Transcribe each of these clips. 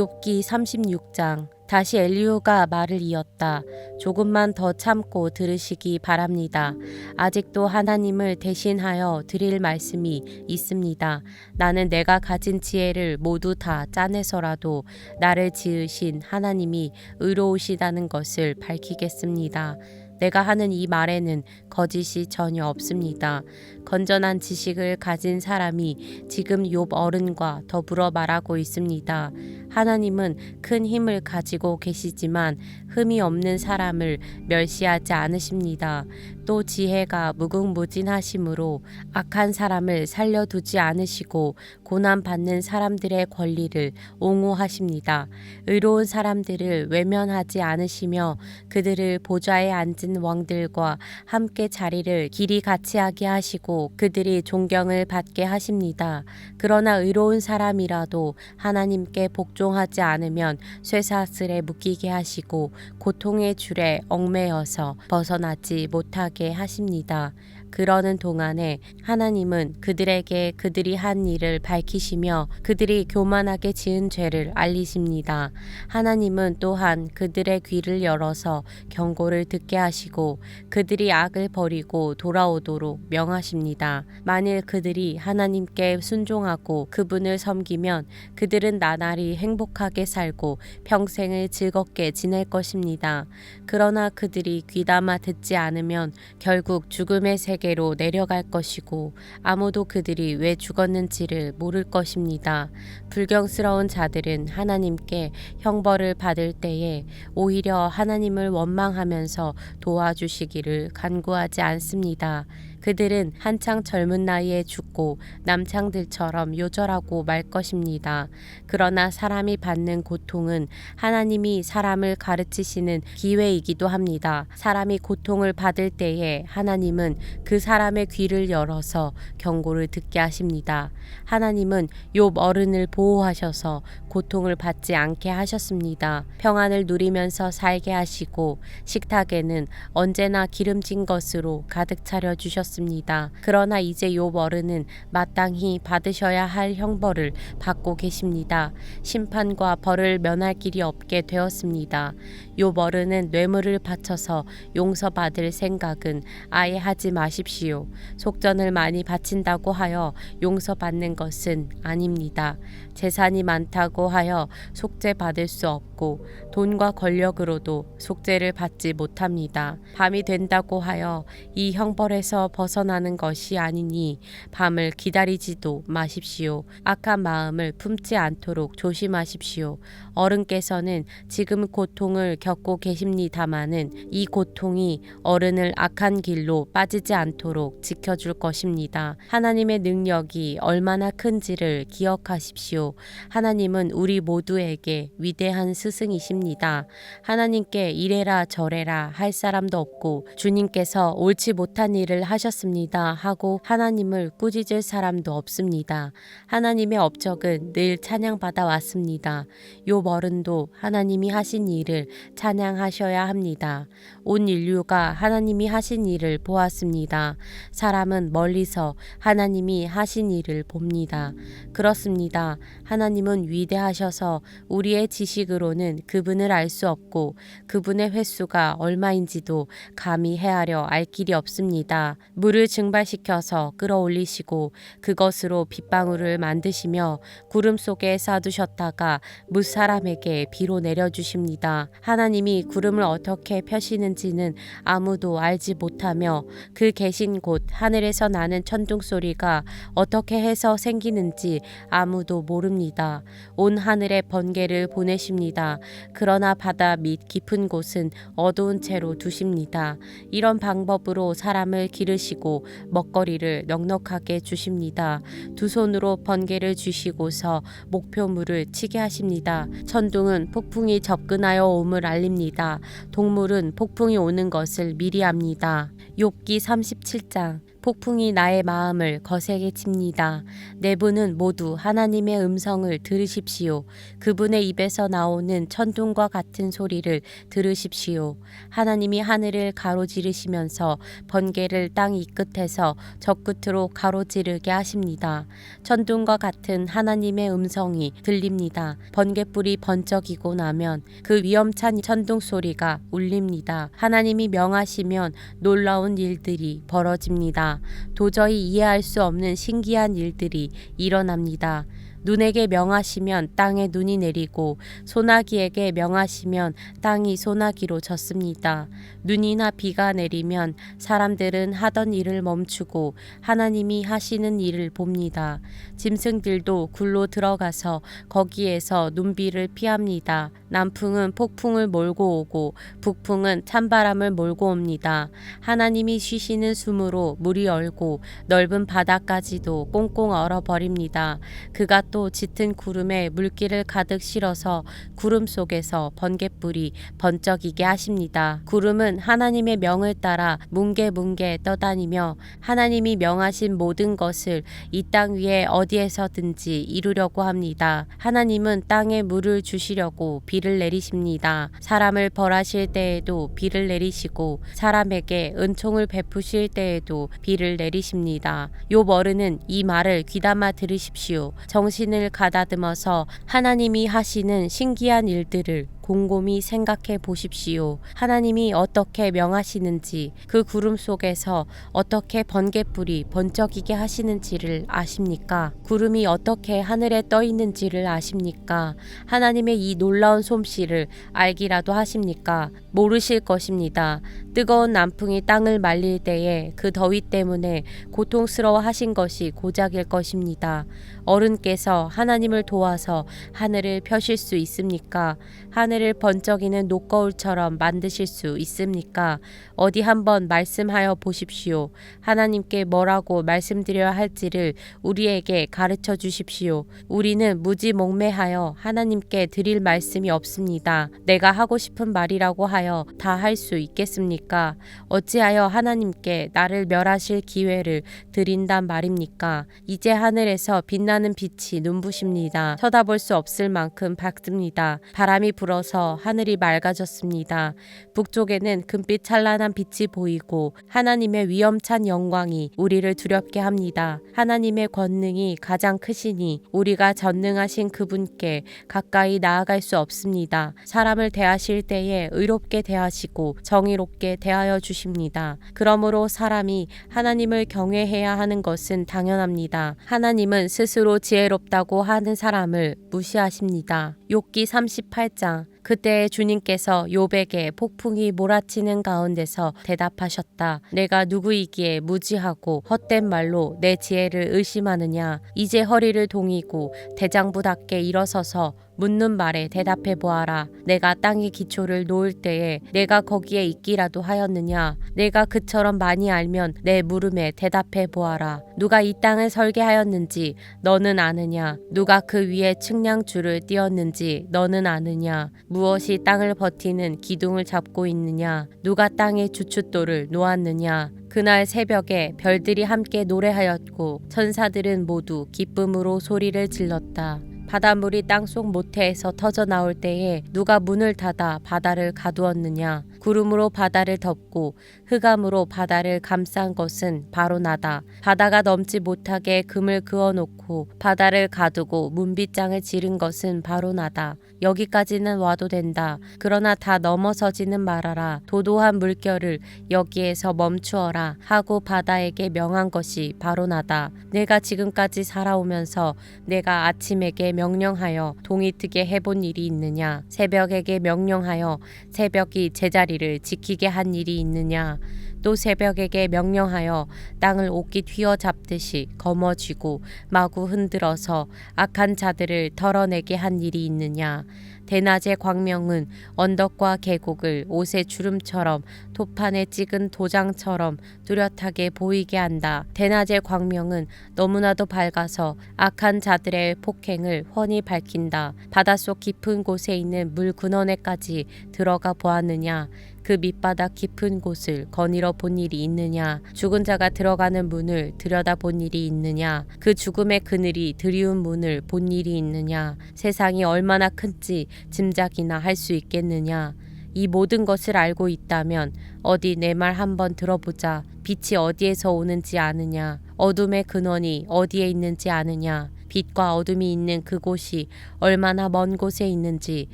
욥기 36장. 다시 엘리후가 말을 이었다. 조금만 더 참고 들으시기 바랍니다. 아직도 하나님을 대신하여 드릴 말씀이 있습니다. 나는 내가 가진 지혜를 모두 다 짜내서라도 나를 지으신 하나님이 의로우시다는 것을 밝히겠습니다. 내가 하는 이 말에는 거짓이 전혀 없습니다. 건전한 지식을 가진 사람이 지금 욥 어른과 더불어 말하고 있습니다. 하나님은 큰 힘을 가지고 계시지만 흠이 없는 사람을 멸시하지 않으십니다. 또 지혜가 무궁무진하심으로 악한 사람을 살려두지 않으시고 고난받는 사람들의 권리를 옹호하십니다. 의로운 사람들을 외면하지 않으시며 그들을 보좌에 앉은 왕들과 함께 자리를 길이 같이 하게 하시고 그들이 존경을 받게 하십니다. 그러나 의로운 사람이라도 하나님께 복종하지 않으면 쇠사슬에 묶이게 하시고 고통의 줄에 얽매여서 벗어나지 못하게 하십니다. 그러는 동안에 하나님은 그들에게 그들이 한 일을 밝히시며 그들이 교만하게 지은 죄를 알리십니다. 하나님은 또한 그들의 귀를 열어서 경고를 듣게 하시고 그들이 악을 버리고 돌아오도록 명하십니다. 만일 그들이 하나님께 순종하고 그분을 섬기면 그들은 나날이 행복하게 살고 평생을 즐겁게 지낼 것입니다. 그러나 그들이 귀담아 듣지 않으면 결국 죽음의 세계로 내려갈 것이고 아무도 그들이 왜 죽었는지를 모를 것입니다. 불경스러운 자들은 하나님께 형벌을 받을 때에 오히려 하나님을 원망하면서 도와주시기를 간구하지 않습니다. 그들은 한창 젊은 나이에 죽고 남창들처럼 요절하고 말 것입니다. 그러나 사람이 받는 고통은 하나님이 사람을 가르치시는 기회이기도 합니다. 사람이 고통을 받을 때에 하나님은 그 사람의 귀를 열어서 경고를 듣게 하십니다. 하나님은 욥 어른을 보호하셔서 고통을 받지 않게 하셨습니다. 평안을 누리면서 살게 하시고 식탁에는 언제나 기름진 것으로 가득 차려 주셨습니다. 그러나 이제 욥 어른은 마땅히 받으셔야 할 형벌을 받고 계십니다. 심판과 벌을 면할 길이 없게 되었습니다. 욥 어른은 뇌물을 바쳐서 용서받을 생각은 아예 하지 마십시오. 속전을 많이 바친다고 하여 용서받는 것은 아닙니다. 재산이 많다고 하여 속죄받을 수 없고 돈과 권력으로도 속죄를 받지 못합니다. 밤이 된다고 하여 이 형벌에서 벗어나는 것이 아니니 밤을 기다리지도 마십시오. 악한 마음을 품지 않도록 조심하십시오. 어른께서는 지금 고통을 겪고 계십니다마는 이 고통이 어른을 악한 길로 빠지지 않도록 지켜줄 것입니다. 하나님의 능력이 얼마나 큰지를 기억하십시오. 하나님은 우리 모두에게 위대한 스승이십니다. 하나님께 이래라 저래라 할 사람도 없고 주님께서 옳지 못한 일을 하셨습니다 하고 하나님을 꾸짖을 사람도 없습니다. 하나님의 업적은 늘 찬양받아 왔습니다. 욥 어른도 하나님이 하신 일을 찬양하셔야 합니다. 온 인류가 하나님이 하신 일을 보았습니다. 사람은 멀리서 하나님이 하신 일을 봅니다. 그렇습니다. 하나님은 위대하셔서 우리의 지식으로는 그분을 알 수 없고 그분의 횟수가 얼마인지도 감히 헤아려 알 길이 없습니다. 물을 증발시켜서 끌어올리시고 그것으로 빗방울을 만드시며 구름 속에 쌓두셨다가 무사람에게 비로 내려주십니다. 하나님이 구름을 어떻게 펴시는지는 아무도 알지 못하며 그 계신 곳 하늘에서 나는 천둥 소리가 어떻게 해서 생기는지 아무도 모릅니다. 온 하늘에 번개를 보내십니다. 그러나 바다 및 깊은 곳은 어두운 채로 두십니다. 이런 방법으로 사람을 기르시고 먹거리를 넉넉하게 주십니다. 두 손으로 번개를 주시고서 목표물을 치게 하십니다. 천둥은 폭풍이 접근하여 옴을 알립니다. 동물은 폭풍이 오는 것을 미리 압니다. 욥기 37장. 폭풍이 나의 마음을 거세게 칩니다. 내부는 모두 하나님의 음성을 들으십시오. 그분의 입에서 나오는 천둥과 같은 소리를 들으십시오. 하나님이 하늘을 가로지르시면서 번개를 땅 이 끝에서 저 끝으로 가로지르게 하십니다. 천둥과 같은 하나님의 음성이 들립니다. 번개불이 번쩍이고 나면 그 위험찬 천둥 소리가 울립니다. 하나님이 명하시면 놀라운 일들이 벌어집니다. 도저히 이해할 수 없는 신기한 일들이 일어납니다. 눈에게 명하시면 땅에 눈이 내리고 소나기에게 명하시면 땅이 소나기로 젖습니다. 눈이나 비가 내리면 사람들은 하던 일을 멈추고 하나님이 하시는 일을 봅니다. 짐승들도 굴로 들어가서 거기에서 눈비를 피합니다. 남풍은 폭풍을 몰고 오고 북풍은 찬바람을 몰고 옵니다. 하나님이 쉬시는 숨으로 물이 얼고 넓은 바다까지도 꽁꽁 얼어버립니다. 그가 또 짙은 구름에 물기를 가득 실어서 구름 속에서 번갯불이 번쩍이게 하십니다. 구름은 하나님의 명을 따라 뭉게뭉게 떠다니며 하나님이 명하신 모든 것을 이 땅 위에 어디에서든지 이루려고 합니다. 하나님은 땅에 물을 주시려고 비를 내리십니다. 사람을 벌하실 때에도 비를 내리시고 사람에게 은총을 베푸실 때에도 비를 내리십니다. 욥 어른은 이 말을 귀담아 들으십시오. 정신을 가다듬어서 하나님이 하시는 신기한 일들을 곰곰이 생각해 보십시오. 하나님이 어떻게 명하시는지, 그 구름 속에서 어떻게 번갯불이 번쩍이게 하시는지를 아십니까? 구름이 어떻게 하늘에 떠 있는지를 아십니까? 하나님의 이 놀라운 솜씨를 알기라도 하십니까? 모르실 것입니다. 뜨거운 남풍이 땅을 말릴 때에 그 더위 때문에 고통스러워 하신 것이 고작일 것입니다. 어른께서 하나님을 도와서 하늘을 펴실 수 있습니까? 하늘을 번쩍이는 녹거울처럼 만드실 수 있습니까? 어디 한번 말씀하여 보십시오. 하나님께 뭐라고 말씀드려야 할지를 우리에게 가르쳐 주십시오. 우리는 무지몽매하여 하나님께 드릴 말씀이 없습니다. 내가 하고 싶은 말이라고 하여 다 할 수 있겠습니까? 어찌하여 하나님께 나를 멸하실 기회를 드린단 말입니까? 이제 하늘에서 빛나는 빛이 눈부십니다. 쳐다볼 수 없을 만큼 밝습니다. 바람이 불어서 하늘이 맑아졌습니다. 북쪽에는 금빛 찬란한 빛이 보이고 하나님의 위엄찬 영광이 우리를 두렵게 합니다. 하나님의 권능이 가장 크시니 우리가 전능하신 그분께 가까이 나아갈 수 없습니다. 사람을 대하실 때에 의롭게 대하시고 정의롭게 대하여 주십니다. 그러므로 사람이 하나님을 경외해야 하는 것은 당연합니다. 하나님은 스스로 지혜롭다고 하는 사람을 무시하십니다. 욥기 38장. 그때 주님께서 욥에게 폭풍이 몰아치는 가운데서 대답하셨다. 내가 누구이기에 무지하고 헛된 말로 내 지혜를 의심하느냐. 이제 허리를 동이고 대장부답게 일어서서 묻는 말에 대답해 보아라. 내가 땅의 기초를 놓을 때에 내가 거기에 있기라도 하였느냐. 내가 그처럼 많이 알면 내 물음에 대답해 보아라. 누가 이 땅을 설계하였는지 너는 아느냐. 누가 그 위에 측량줄을 띄었는지 너는 아느냐. 무엇이 땅을 버티는 기둥을 잡고 있느냐. 누가 땅의 주춧돌을 놓았느냐. 그날 새벽에 별들이 함께 노래하였고 천사들은 모두 기쁨으로 소리를 질렀다. 바닷물이 땅속 모태에서 터져 나올 때에 누가 문을 닫아 바다를 가두었느냐. 구름으로 바다를 덮고 흑암으로 바다를 감싼 것은 바로 나다. 바다가 넘지 못하게 금을 그어놓고 바다를 가두고 문빗장을 지른 것은 바로 나다. 여기까지는 와도 된다. 그러나 다 넘어서지는 말아라. 도도한 물결을 여기에서 멈추어라 하고 바다에게 명한 것이 바로 나다. 내가 지금까지 살아오면서 내가 아침에게 명령하여 동이 트게 해본 일이 있느냐. 새벽에게 명령하여 새벽이 제자리를 지키게 한 일이 있느냐. 또 새벽에게 명령하여 땅을 옷깃 휘어잡듯이 거머쥐고 마구 흔들어서 악한 자들을 털어내게 한 일이 있느냐. 대낮의 광명은 언덕과 계곡을 옷의 주름처럼 도판에 찍은 도장처럼 뚜렷하게 보이게 한다. 대낮의 광명은 너무나도 밝아서 악한 자들의 폭행을 훤히 밝힌다. 바닷속 깊은 곳에 있는 물 근원에까지 들어가 보았느냐? 그 밑바닥 깊은 곳을 거닐어 본 일이 있느냐? 죽은 자가 들어가는 문을 들여다본 일이 있느냐? 그 죽음의 그늘이 드리운 문을 본 일이 있느냐? 세상이 얼마나 큰지 짐작이나 할 수 있겠느냐? 이 모든 것을 알고 있다면 어디 내 말 한번 들어보자. 빛이 어디에서 오는지 아느냐? 어둠의 근원이 어디에 있는지 아느냐? 빛과 어둠이 있는 그곳이 얼마나 먼 곳에 있는지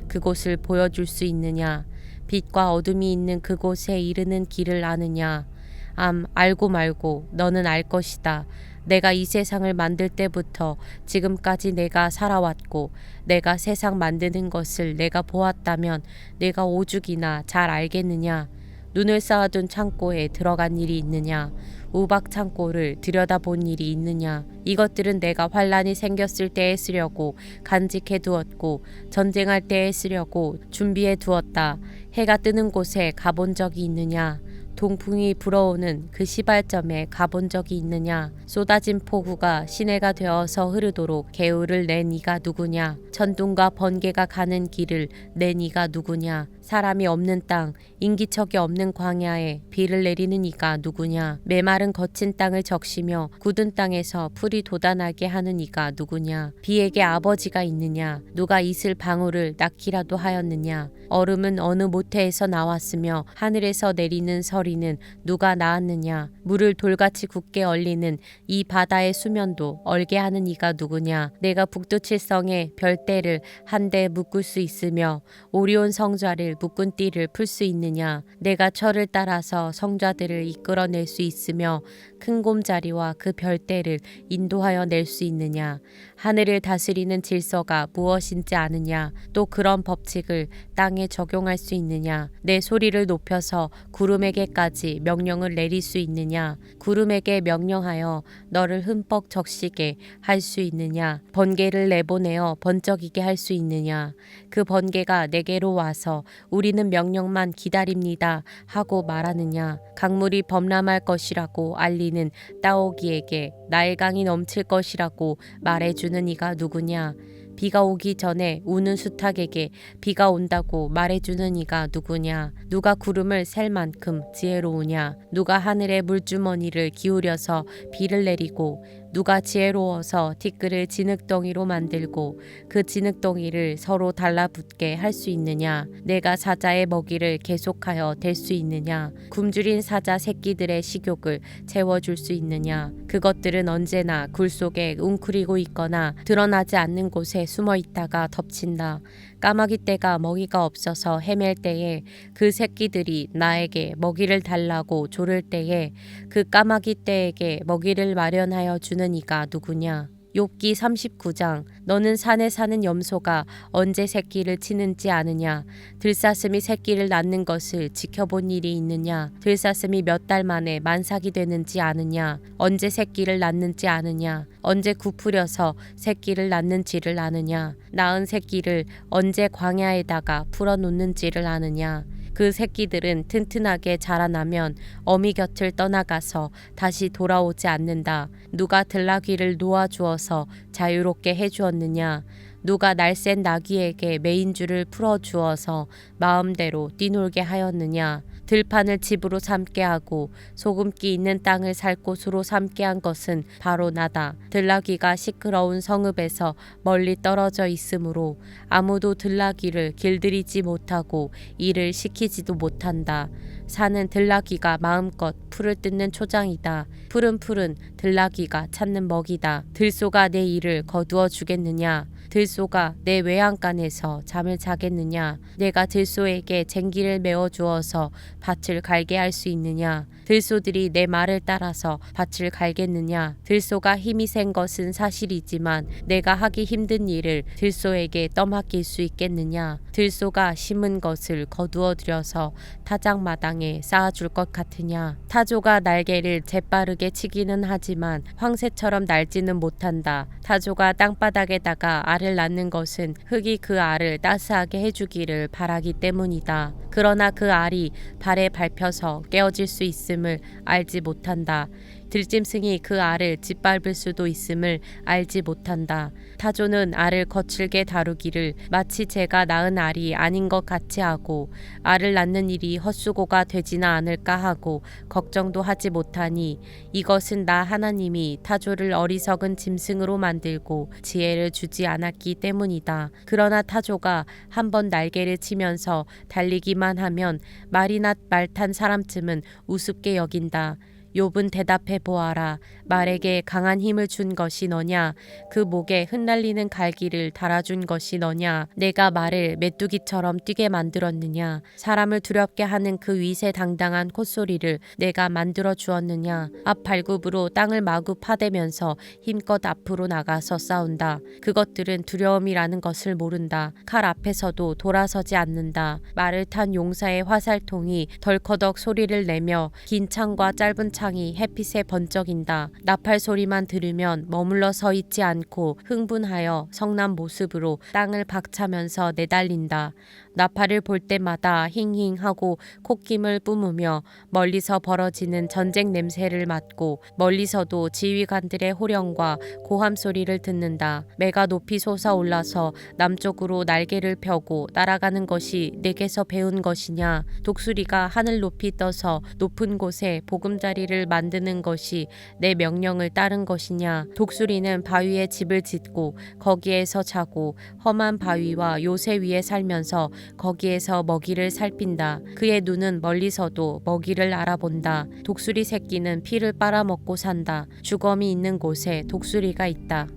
그곳을 보여줄 수 있느냐? 빛과 어둠이 있는 그곳에 이르는 길을 아느냐? 알고 말고 너는 알 것이다. 내가 이 세상을 만들 때부터 지금까지 내가 살아왔고 내가 세상 만드는 것을 내가 보았다면 내가 오죽이나 잘 알겠느냐? 눈을 쌓아둔 창고에 들어간 일이 있느냐? 우박 창고를 들여다본 일이 있느냐? 이것들은 내가 환란이 생겼을 때에 쓰려고 간직해 두었고 전쟁할 때에 쓰려고 준비해 두었다. 해가 뜨는 곳에 가본 적이 있느냐? 동풍이 불어오는 그 시발점에 가본 적이 있느냐? 쏟아진 폭우가 시내가 되어서 흐르도록 개울을 낸 이가 누구냐? 천둥과 번개가 가는 길을 낸 이가 누구냐? 사람이 없는 땅, 인기척이 없는 광야에 비를 내리는 이가 누구냐? 메마른 거친 땅을 적시며 굳은 땅에서 풀이 돋아나게 하는 이가 누구냐? 비에게 아버지가 있느냐? 누가 이슬 방울을 낳기라도 하였느냐? 얼음은 어느 모태에서 나왔으며 하늘에서 내리는 서리는 누가 낳았느냐? 물을 돌같이 굳게 얼리는 이 바다의 수면도 얼게 하는 이가 누구냐? 내가 북두칠성에 별대를 한데 묶을 수 있으며 오리온 성좌를 묶은 띠를 풀 수 있느냐? 내가 철을 따라서 성좌들을 이끌어낼 수 있으며 큰 곰자리와 그 별대를 인도하여 낼 수 있느냐? 하늘을 다스리는 질서가 무엇인지 아느냐? 또 그런 법칙을 땅에 적용할 수 있느냐? 내 소리를 높여서 구름에게까지 명령을 내릴 수 있느냐? 구름에게 명령하여 너를 흠뻑 적시게 할 수 있느냐? 번개를 내보내어 번쩍이게 할 수 있느냐? 그 번개가 내게로 와서 우리는 명령만 기다립니다 하고 말하느냐? 강물이 범람할 것이라고 알리는 따오기에게 나의 강이 넘칠 것이라고 말해주는 이가 누구냐? 비가 오기 전에 우는 수탉에게 비가 온다고 말해주는 이가 누구냐? 누가 구름을 셀 만큼 지혜로우냐? 누가 하늘의 물주머니를 기울여서 비를 내리고 누가 지혜로워서 티끌을 진흙덩이로 만들고 그 진흙덩이를 서로 달라붙게 할 수 있느냐? 내가 사자의 먹이를 계속하여 댈 수 있느냐? 굶주린 사자 새끼들의 식욕을 채워줄 수 있느냐? 그것들은 언제나 굴 속에 웅크리고 있거나 드러나지 않는 곳에 숨어 있다가 덮친다. 까마귀 떼가 먹이가 없어서 헤맬 때에 그 새끼들이 나에게 먹이를 달라고 조를 때에 그 까마귀 떼에게 먹이를 마련하여 주는 이가 누구냐? 욥기 39장 너는 산에 사는 염소가 언제 새끼를 치는지 아느냐? 들사슴이 새끼를 낳는 것을 지켜본 일이 있느냐? 들사슴이 몇 달 만에 만삭이 되는지 아느냐? 언제 새끼를 낳는지 아느냐? 언제 굽으려서 새끼를 낳는지를 아느냐? 낳은 새끼를 언제 광야에다가 풀어놓는지를 아느냐? 그 새끼들은 튼튼하게 자라나면 어미 곁을 떠나가서 다시 돌아오지 않는다. 누가 들나귀를 놓아주어서 자유롭게 해주었느냐? 누가 날쌘 나귀에게 메인줄을 풀어주어서 마음대로 뛰놀게 하였느냐? 들판을 집으로 삼게 하고 소금기 있는 땅을 살 곳으로 삼게 한 것은 바로 나다. 들나귀가 시끄러운 성읍에서 멀리 떨어져 있으므로 아무도 들나귀를 길들이지 못하고 일을 시키지도 못한다. 산은 들나귀가 마음껏 풀을 뜯는 초장이다. 푸른 풀은 들나귀가 찾는 먹이다. 들소가 내 일을 거두어 주겠느냐? 들소가 내 외양간에서 잠을 자겠느냐? 내가 들소에게 쟁기를 메어 주어서 밭을 갈게 할 수 있느냐? 들소들이 내 말을 따라서 밭을 갈겠느냐? 들소가 힘이 센 것은 사실이지만 내가 하기 힘든 일을 들소에게 떠맡길 수 있겠느냐? 들소가 심은 것을 거두어 들여서 타작마당에 쌓아줄 것 같으냐. 타조가 날개를 재빠르게 치기는 하지만 황새처럼 날지는 못한다. 타조가 땅바닥에다가 알을 낳는 것은 흙이 그 알을 따스하게 해주기를 바라기 때문이다. 그러나 그 알이 발에 밟혀서 깨어질 수 있음을 알지 못한다. 들짐승이 그 알을 짓밟을 수도 있음을 알지 못한다. 타조는 알을 거칠게 다루기를 마치 제가 낳은 알이 아닌 것 같이 하고 알을 낳는 일이 헛수고가 되지나 않을까 하고 걱정도 하지 못하니 이것은 나 하나님이 타조를 어리석은 짐승으로 만들고 지혜를 주지 않았기 때문이다. 그러나 타조가 한번 날개를 치면서 달리기만 하면 말이나 말 탄 사람쯤은 우습게 여긴다. 욥은 대답해 보아라. 말에게 강한 힘을 준 것이 너냐? 그 목에 흩날리는 갈기를 달아준 것이 너냐? 내가 말을 메뚜기처럼 뛰게 만들었느냐? 사람을 두렵게 하는 그 위세당당한 콧소리를 내가 만들어 주었느냐? 앞 발굽으로 땅을 마구 파대면서 힘껏 앞으로 나가서 싸운다. 그것들은 두려움이라는 것을 모른다. 칼 앞에서도 돌아서지 않는다. 말을 탄 용사의 화살통이 덜커덕 소리를 내며 긴 창과 짧은 창이 햇빛에 번쩍인다. 나팔 소리만 들으면 머물러 서 있지 않고 흥분하여 성난 모습으로 땅을 박차면서 내달린다. 나팔을 볼 때마다 힝힝하고 콧김을 뿜으며 멀리서 벌어지는 전쟁 냄새를 맡고 멀리서도 지휘관들의 호령과 고함 소리를 듣는다. 매가 높이 솟아올라서 남쪽으로 날개를 펴고 따라가는 것이 내게서 배운 것이냐? 독수리가 하늘 높이 떠서 높은 곳에 보금자리를 만드는 것이 내 명령을 따른 것이냐? 독수리는 바위에 집을 짓고 거기에서 자고 험한 바위와 요새 위에 살면서 거기에서 먹이를 살핀다. 그의 눈은 멀리서도 먹이를 알아본다. 독수리 새끼는 피를 빨아먹고 산다. 주검이 있는 곳에 독수리가 있다.